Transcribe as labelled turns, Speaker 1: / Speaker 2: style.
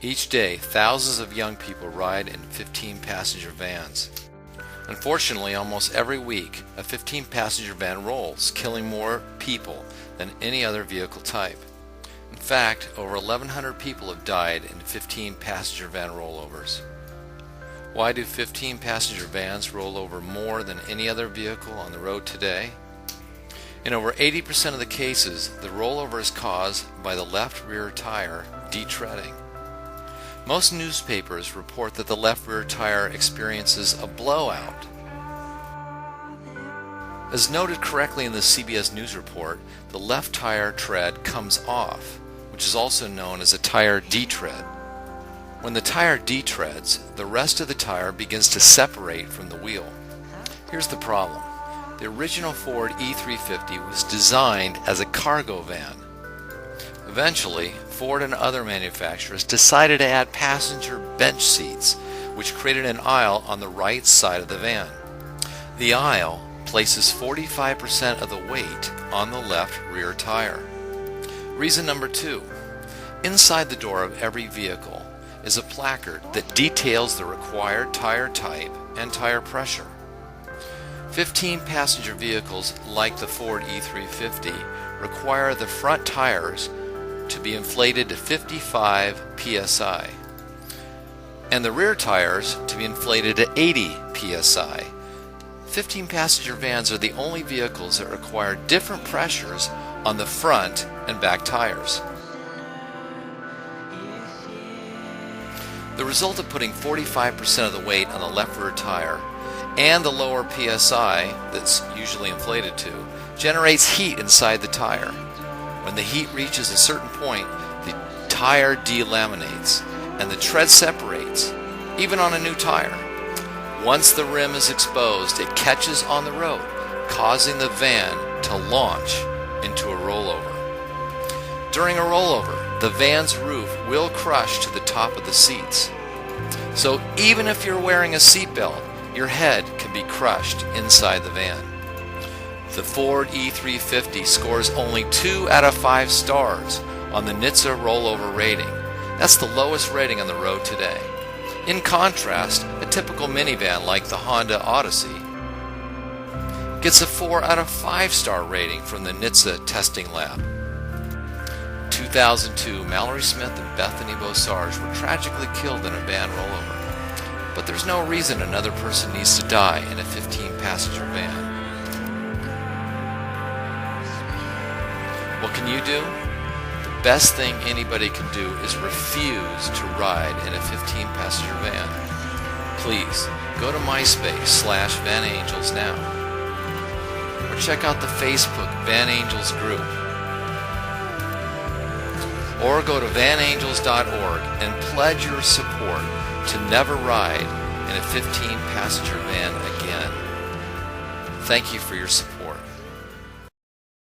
Speaker 1: Each day, thousands of young people ride in 15-passenger vans. Unfortunately, almost every week, a 15-passenger van rolls, killing more people than any other vehicle type. In fact, over 1,100 people have died in 15-passenger van rollovers. Why do 15-passenger vans roll over more than any other vehicle on the road today? In over 80% of the cases, the rollover is caused by the left rear tire detreading. Most newspapers report that the left rear tire experiences a blowout. As noted correctly in the CBS News report, the left tire tread comes off, which is also known as a tire detread. When the tire detreads, the rest of the tire begins to separate from the wheel. Here's the problem. The original Ford E350 was designed as a cargo van. Eventually, Ford and other manufacturers decided to add passenger bench seats, which created an aisle on the right side of the van. The aisle places 45% of the weight on the left rear tire. Reason number 2. Inside the door of every vehicle is a placard that details the required tire type and tire pressure. 15-passenger vehicles like the Ford E350 require the front tires to be inflated to 55 psi and the rear tires to be inflated to 80 psi. 15-passenger vans are the only vehicles that require different pressures on the front and back tires. The result of putting 45% of the weight on the left rear tire and the lower psi that's usually inflated to generates heat inside the tire. When the heat reaches a certain point, the tire delaminates and the tread separates, even on a new tire. Once the rim is exposed, it catches on the road, causing the van to launch into a rollover. During a rollover, the van's roof will crush to the top of the seats. So even if you're wearing a seatbelt, your head can be crushed inside the van. The Ford E350 scores only 2 out of 5 stars on the NHTSA rollover rating. That's the lowest rating on the road today. In contrast, a typical minivan like the Honda Odyssey gets a 4 out of 5 star rating from the NHTSA testing lab. 2002, Mallory Smith and Bethany Beausarge were tragically killed in a van rollover. But there's no reason another person needs to die in a 15-passenger van. What can you do? The best thing anybody can do is refuse to ride in a 15-passenger van. Please, go to MySpace/VanAngels now. Or check out the Facebook Van Angels group. Or go to vanangels.org and pledge your support to never ride in a 15-passenger van again. Thank you for your support.